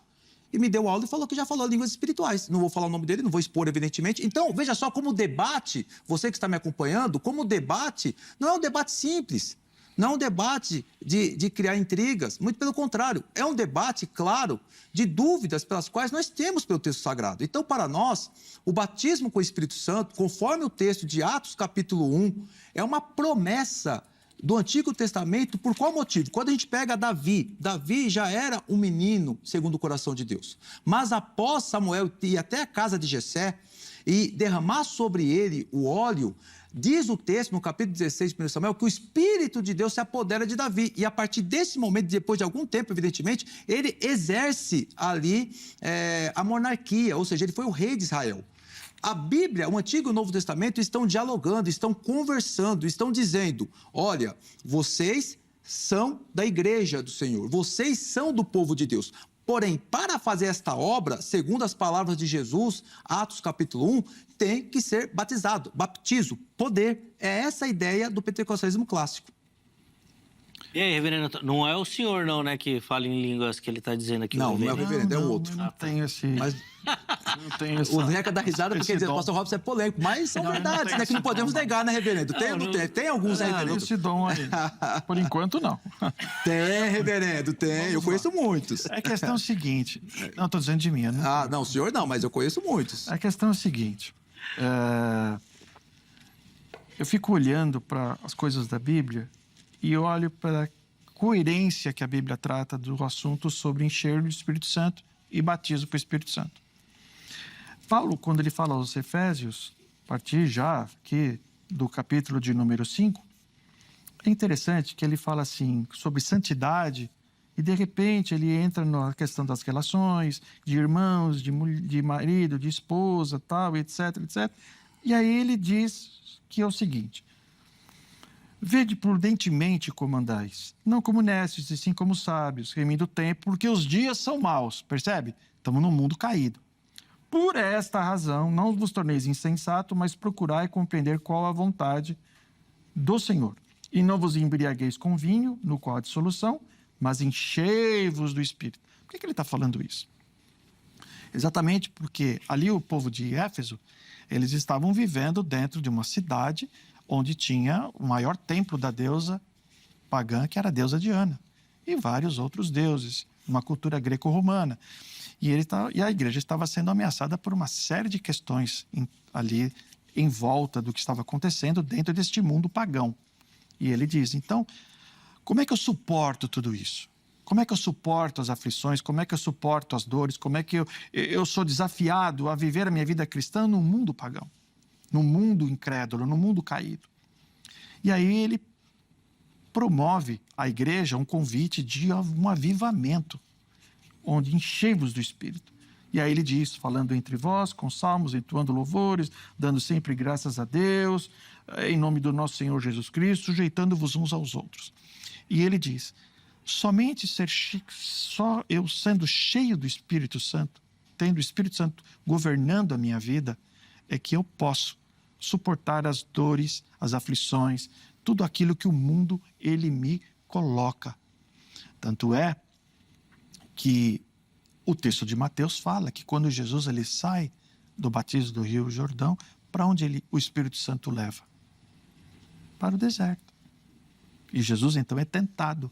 e me deu aula e falou que já falou línguas espirituais. Não vou falar o nome dele, não vou expor, evidentemente. Então, veja só como o debate, você que está me acompanhando, como o debate não é um debate simples, não é um debate de criar intrigas, muito pelo contrário, é um debate, claro, de dúvidas pelas quais nós temos pelo texto sagrado. Então, para nós, o batismo com o Espírito Santo, conforme o texto de Atos capítulo 1, é uma promessa do Antigo Testamento. Por qual motivo? Quando a gente pega Davi já era um menino segundo o coração de Deus. Mas após Samuel ir até a casa de Jessé e derramar sobre ele o óleo, diz o texto no capítulo 16 de 1 Samuel que o Espírito de Deus se apodera de Davi. E a partir desse momento, depois de algum tempo, evidentemente, ele exerce ali a monarquia, ou seja, ele foi o rei de Israel. A Bíblia, o Antigo e o Novo Testamento estão dialogando, estão conversando, estão dizendo, olha, vocês são da igreja do Senhor, vocês são do povo de Deus. Porém, para fazer esta obra, segundo as palavras de Jesus, Atos capítulo 1, tem que ser batizado, baptizo, poder. É essa a ideia do pentecostalismo clássico. E aí, reverendo, não é o senhor não, né, que fala em línguas que ele está dizendo aqui? Não, não é o reverendo, é o outro. Eu não tenho esse... Mas... Não tenho essa... O Neca dá risada porque diz, o pastor Robson é polêmico, mas são verdades, né, que não podemos negar, né, reverendo? Tem alguns aí, reverendo? Esse dom aí. Por enquanto, não. Tem, reverendo, tem. Eu conheço muitos. A questão é o seguinte... Não, estou dizendo de mim, né? Ah, não, o senhor não, mas eu conheço muitos. A questão é o seguinte... Eu fico olhando para as coisas da Bíblia e olho para a coerência que a Bíblia trata do assunto sobre encher do Espírito Santo e batismo com o Espírito Santo. Paulo, quando ele fala aos Efésios, a partir já aqui do capítulo de número 5, é interessante que ele fala assim sobre santidade e, de repente, ele entra na questão das relações, de irmãos, de marido, de esposa, tal, etc, etc. E aí ele diz que é o seguinte: vede prudentemente como andais, não como necios, e sim como sábios, remindo o tempo, porque os dias são maus, percebe? Estamos num mundo caído. Por esta razão, não vos torneis insensato, mas procurai compreender qual a vontade do Senhor. E não vos embriagueis com vinho, no qual há dissolução, mas enchei-vos do Espírito. Por que ele está falando isso? Exatamente porque ali o povo de Éfeso, eles estavam vivendo dentro de uma cidade onde tinha o maior templo da deusa pagã, que era a deusa Diana, e vários outros deuses, uma cultura greco-romana. E a igreja estava sendo ameaçada por uma série de questões ali em volta do que estava acontecendo dentro deste mundo pagão. E ele diz, então, como é que eu suporto tudo isso? Como é que eu suporto as aflições? Como é que eu suporto as dores? Como é que eu sou desafiado a viver a minha vida cristã no mundo pagão? No mundo incrédulo, no mundo caído. E aí ele promove à igreja um convite de um avivamento, onde enchei-vos do Espírito. E aí ele diz, falando entre vós, com salmos, entoando louvores, dando sempre graças a Deus, em nome do nosso Senhor Jesus Cristo, sujeitando-vos uns aos outros. E ele diz, somente só eu sendo cheio do Espírito Santo, tendo o Espírito Santo governando a minha vida, é que eu posso suportar as dores, as aflições, tudo aquilo que o mundo, ele me coloca. Tanto é que o texto de Mateus fala que quando Jesus ele sai do batismo do Rio Jordão, para onde o Espírito Santo leva? Para o deserto. E Jesus então é tentado.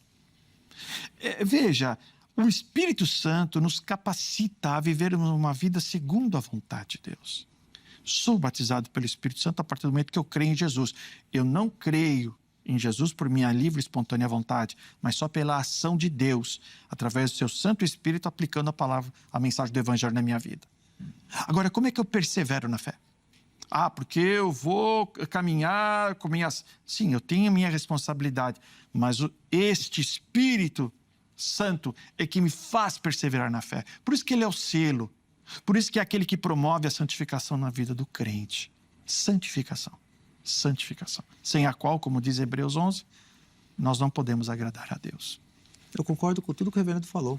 Veja, o Espírito Santo nos capacita a viver uma vida segundo a vontade de Deus. Sou batizado pelo Espírito Santo a partir do momento que eu creio em Jesus. Eu não creio em Jesus por minha livre e espontânea vontade, mas só pela ação de Deus, através do seu Santo Espírito, aplicando a palavra, a mensagem do Evangelho na minha vida. Agora, como é que eu persevero na fé? Porque eu vou caminhar com minhas... Sim, eu tenho minha responsabilidade, mas este Espírito Santo é que me faz perseverar na fé. Por isso que ele é o selo, por isso que é aquele que promove a santificação na vida do crente. Santificação. santificação, sem a qual, como diz Hebreus 11, nós não podemos agradar a Deus. Eu concordo com tudo que o reverendo falou.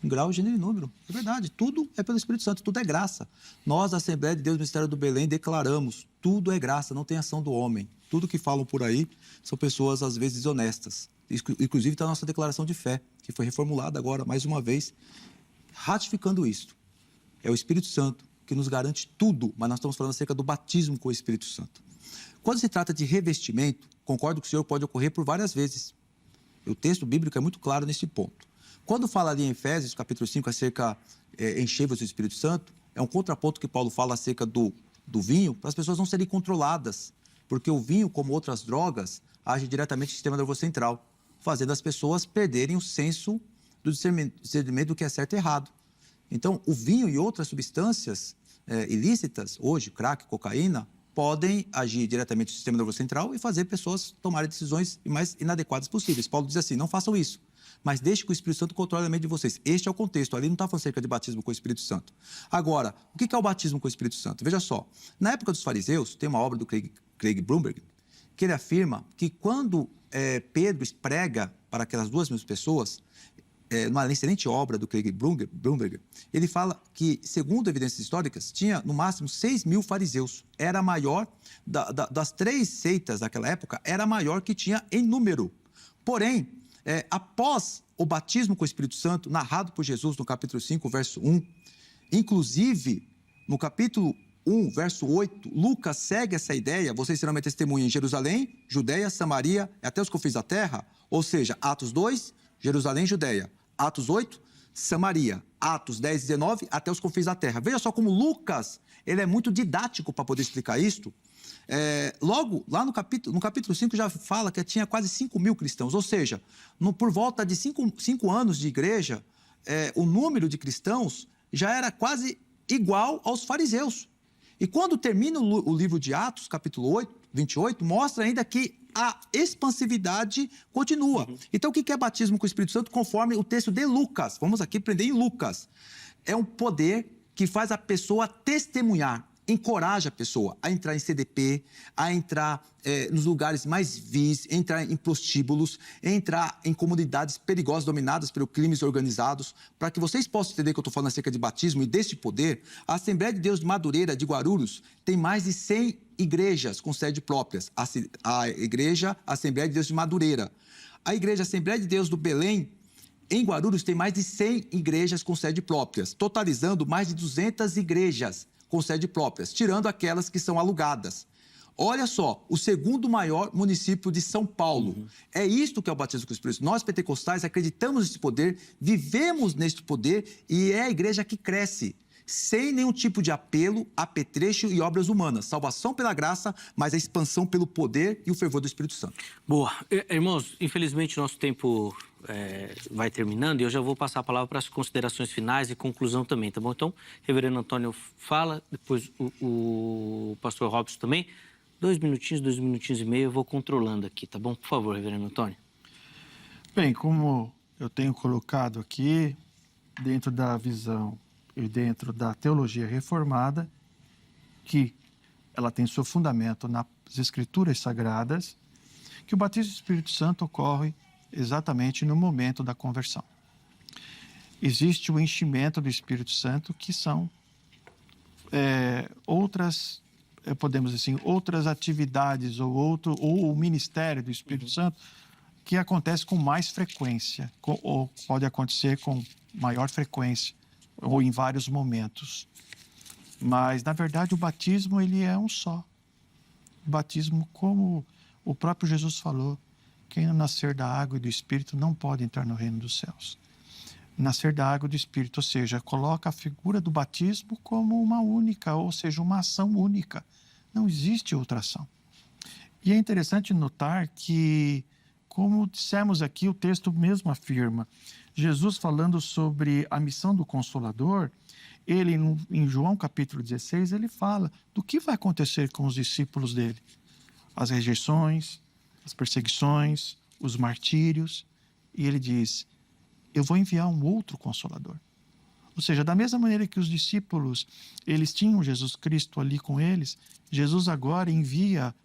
Em grau, gênero e número. É verdade, tudo é pelo Espírito Santo, tudo é graça. Nós, da Assembleia de Deus do Ministério do Belém, declaramos, tudo é graça, não tem ação do homem. Tudo que falam por aí são pessoas, às vezes, desonestas. Inclusive, está a nossa declaração de fé, que foi reformulada agora, mais uma vez, ratificando isto. É o Espírito Santo que nos garante tudo, mas nós estamos falando acerca do batismo com o Espírito Santo. Quando se trata de revestimento, concordo que o Senhor pode ocorrer por várias vezes. O texto bíblico é muito claro nesse ponto. Quando fala ali em Efésios, capítulo 5, acerca enchei-vos do Espírito Santo, é um contraponto que Paulo fala acerca do vinho, para as pessoas não serem controladas, porque o vinho, como outras drogas, age diretamente no sistema nervoso central, fazendo as pessoas perderem o senso do discernimento do que é certo e errado. Então, o vinho e outras substâncias ilícitas, hoje, crack, cocaína, podem agir diretamente no sistema nervoso central e fazer pessoas tomarem decisões mais inadequadas possíveis. Paulo diz assim, não façam isso, mas deixe que o Espírito Santo controle a mente de vocês. Este é o contexto, ali não está falando acerca de batismo com o Espírito Santo. Agora, o que é o batismo com o Espírito Santo? Veja só, na época dos fariseus, tem uma obra do Craig Blomberg, que ele afirma que quando Pedro prega para aquelas duas mesmas pessoas, numa excelente obra do Craig Blomberg, ele fala que, segundo evidências históricas, tinha no máximo 6.000 fariseus. Era a maior, das 3 seitas daquela época, era a maior que tinha em número. Porém, após o batismo com o Espírito Santo, narrado por Jesus no capítulo 5, verso 1, inclusive no capítulo 1, verso 8, Lucas segue essa ideia, vocês serão minha testemunha em Jerusalém, Judeia, Samaria, até os confins da terra, ou seja, Atos 2, Jerusalém, Judeia, Atos 8, Samaria, Atos 10, 19, até os confins da terra. Veja só como Lucas, ele é muito didático para poder explicar isto. Logo, lá no capítulo 5 já fala que tinha quase 5.000 cristãos, ou seja, por volta de 5 anos de igreja, o número de cristãos já era quase igual aos fariseus. E quando termina o livro de Atos, capítulo 8, 28, mostra ainda que a expansividade continua. Então, o que é batismo com o Espírito Santo? Conforme o texto de Lucas. Vamos aqui prender em Lucas. É um poder que faz a pessoa testemunhar, encoraja a pessoa a entrar em CDP, a entrar nos lugares mais vis, entrar em prostíbulos, entrar em comunidades perigosas dominadas pelos crimes organizados. Para que vocês possam entender que eu estou falando acerca de batismo e deste poder, a Assembleia de Deus de Madureira, de Guarulhos, tem mais de 100 igrejas com sede próprias. A igreja Assembleia de Deus de Madureira. A igreja Assembleia de Deus do Belém, em Guarulhos, tem mais de 100 igrejas com sede próprias, totalizando mais de 200 igrejas com sede próprias, tirando aquelas que são alugadas. Olha só, o segundo maior município de São Paulo. É isto que é o batismo com o Espírito Santo. Nós, pentecostais, acreditamos nesse poder, vivemos neste poder e é a igreja que cresce, sem nenhum tipo de apelo, apetrecho e obras humanas. Salvação pela graça, mas a expansão pelo poder e o fervor do Espírito Santo. Boa. Irmãos, infelizmente nosso tempo vai terminando e eu já vou passar a palavra para as considerações finais e conclusão também, tá bom? Então, reverendo Antônio fala, depois o pastor Robson também. 2 minutinhos e meio, eu vou controlando aqui, tá bom? Por favor, reverendo Antônio. Bem, como eu tenho colocado aqui, dentro da visão e dentro da teologia reformada, que ela tem seu fundamento nas Escrituras Sagradas, que o batismo do Espírito Santo ocorre exatamente no momento da conversão. Existe o enchimento do Espírito Santo, que são outras, podemos dizer assim, outras atividades ou o ministério do Espírito Santo que acontece com mais frequência, ou pode acontecer com maior frequência, ou em vários momentos. Mas, na verdade, o batismo ele é um só. O batismo, como o próprio Jesus falou, quem não nascer da água e do Espírito não pode entrar no reino dos céus. Nascer da água e do Espírito, ou seja, coloca a figura do batismo como uma única, ou seja, uma ação única. Não existe outra ação. E é interessante notar que, como dissemos aqui, o texto mesmo afirma, Jesus falando sobre a missão do Consolador, ele, em João capítulo 16, ele fala do que vai acontecer com os discípulos dele. As rejeições, as perseguições, os martírios, e ele diz, eu vou enviar um outro Consolador. Ou seja, da mesma maneira que os discípulos, eles tinham Jesus Cristo ali com eles, Jesus agora envia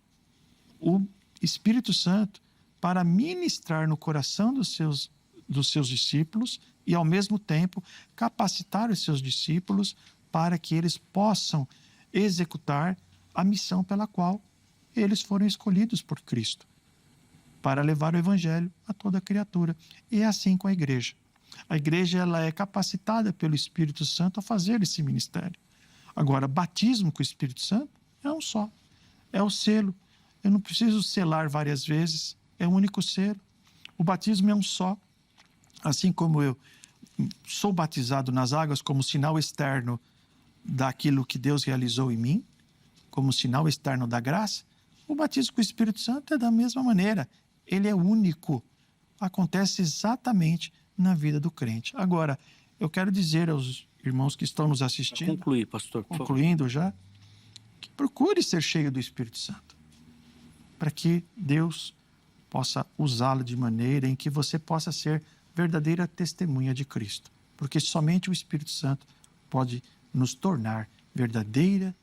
o Espírito Santo para ministrar no coração dos seus discípulos e, ao mesmo tempo, capacitar os seus discípulos para que eles possam executar a missão pela qual eles foram escolhidos por Cristo, para levar o Evangelho a toda criatura. E é assim com a igreja. A igreja ela é capacitada pelo Espírito Santo a fazer esse ministério. Agora, batismo com o Espírito Santo é um só. É o selo. Eu não preciso selar várias vezes. É um único selo. O batismo é um só. Assim como eu sou batizado nas águas como sinal externo daquilo que Deus realizou em mim, como sinal externo da graça, o batismo com o Espírito Santo é da mesma maneira. Ele é único. Acontece exatamente na vida do crente. Agora, eu quero dizer aos irmãos que estão nos assistindo... Pra concluir, pastor. Concluindo já, que procure ser cheio do Espírito Santo, para que Deus possa usá-lo de maneira em que você possa ser verdadeira testemunha de Cristo. Porque somente o Espírito Santo pode nos tornar verdadeiras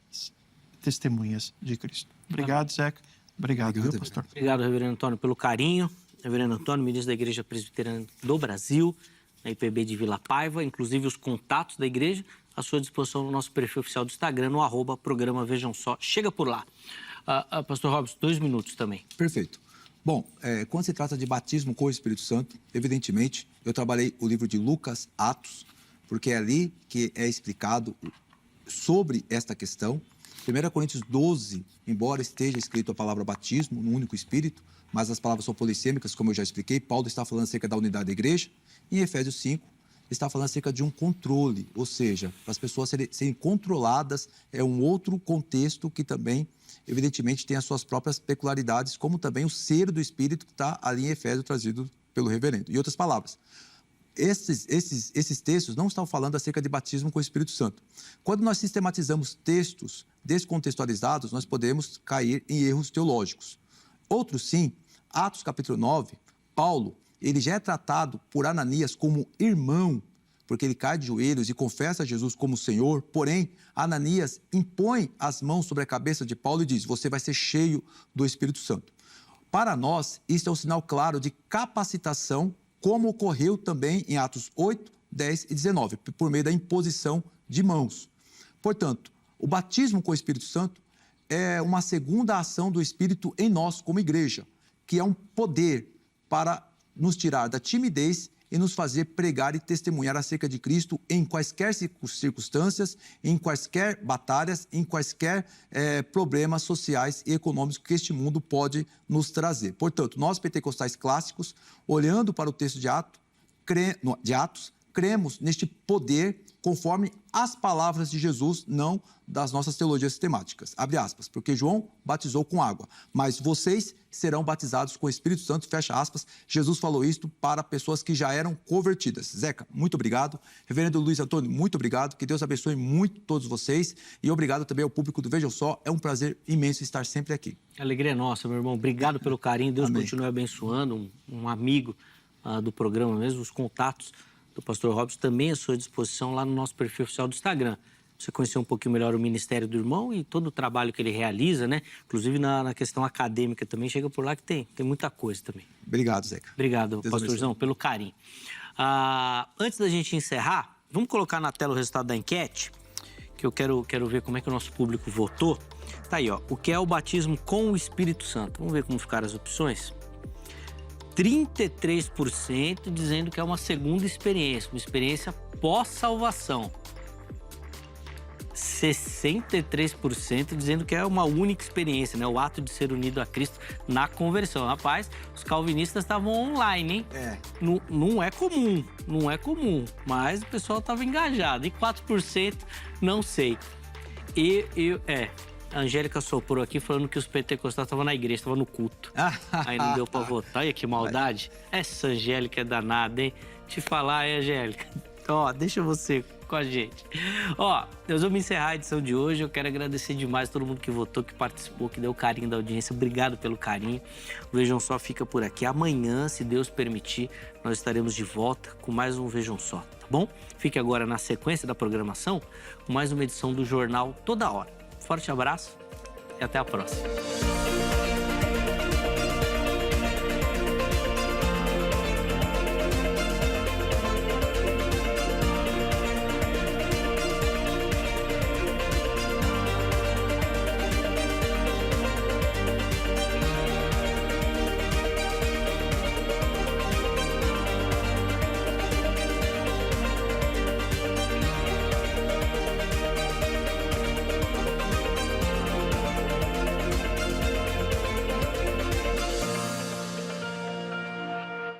testemunhas de Cristo. Obrigado, Zeca. Obrigado, viu, pastor? Obrigado, reverendo Antônio, pelo carinho. Reverendo Antônio, ministro da Igreja Presbiteriana do Brasil, na IPB de Vila Paiva, inclusive os contatos da igreja à sua disposição no nosso perfil oficial do Instagram, no @programa Vejam Só. Chega por lá. Pastor Robson, 2 minutos também. Perfeito. Bom, quando se trata de batismo com o Espírito Santo, evidentemente, eu trabalhei o livro de Lucas, Atos, porque é ali que é explicado sobre esta questão. 1 Coríntios 12, embora esteja escrito a palavra batismo no único Espírito, mas as palavras são polissêmicas, como eu já expliquei. Paulo está falando acerca da unidade da igreja. Em Efésios 5, está falando acerca de um controle, ou seja, para as pessoas serem controladas, é um outro contexto que também, evidentemente, tem as suas próprias peculiaridades, como também o ser do Espírito que está ali em Efésios, trazido pelo reverendo. Em outras palavras, esses textos não estão falando acerca de batismo com o Espírito Santo. Quando nós sistematizamos textos descontextualizados, nós podemos cair em erros teológicos. Outros sim, Atos capítulo 9, Paulo, ele já é tratado por Ananias como irmão, porque ele cai de joelhos e confessa a Jesus como Senhor. Porém, Ananias impõe as mãos sobre a cabeça de Paulo e diz: você vai ser cheio do Espírito Santo. Para nós, isso é um sinal claro de capacitação, como ocorreu também em Atos 8, 10 e 19, por meio da imposição de mãos. Portanto, o batismo com o Espírito Santo é uma segunda ação do Espírito em nós como igreja, que é um poder para nos tirar da timidez e nos fazer pregar e testemunhar acerca de Cristo em quaisquer circunstâncias, em quaisquer batalhas, em quaisquer problemas sociais e econômicos que este mundo pode nos trazer. Portanto, nós pentecostais clássicos, olhando para o texto de Atos, cremos neste poder conforme as palavras de Jesus, não das nossas teologias sistemáticas. Abre aspas, porque João batizou com água, mas vocês serão batizados com o Espírito Santo, fecha aspas. Jesus falou isto para pessoas que já eram convertidas. Zeca, muito obrigado. Reverendo Luiz Antônio, muito obrigado. Que Deus abençoe muito todos vocês. E obrigado também ao público do Vejam Só. É um prazer imenso estar sempre aqui. A alegria é nossa, meu irmão. Obrigado pelo carinho. Deus Amém. continue abençoando. Um amigo do programa mesmo, os contatos do pastor Robson também à sua disposição lá no nosso perfil oficial do Instagram. Você conhecer um pouquinho melhor o ministério do irmão e todo o trabalho que ele realiza, né? Inclusive na questão acadêmica também, chega por lá que tem muita coisa também. Obrigado, Zeca. Obrigado, Deus pastorzão, abençoe. pelo carinho. Antes da gente encerrar, vamos colocar na tela o resultado da enquete, que eu quero ver como é que o nosso público votou. Tá aí, ó, o que é o batismo com o Espírito Santo. Vamos ver como ficaram as opções? 33% dizendo que é uma segunda experiência, uma experiência pós-salvação. 63% dizendo que é uma única experiência, né? O ato de ser unido a Cristo na conversão. Rapaz, os calvinistas estavam online, hein? Não é comum, mas o pessoal estava engajado. E 4% não sei. A Angélica soprou aqui falando que os pentecostais estavam na igreja, estavam no culto. Aí não deu pra votar. Olha que maldade. Essa Angélica é danada, hein? Te falar, hein, Angélica? Ó, deixa você com a gente. Ó, nós vamos encerrar a edição de hoje. Eu quero agradecer demais a todo mundo que votou, que participou, que deu carinho da audiência. Obrigado pelo carinho. O Vejam Só fica por aqui. Amanhã, se Deus permitir, nós estaremos de volta com mais um Vejam Só, tá bom? Fique agora na sequência da programação com mais uma edição do Jornal Toda Hora. Forte abraço e até a próxima.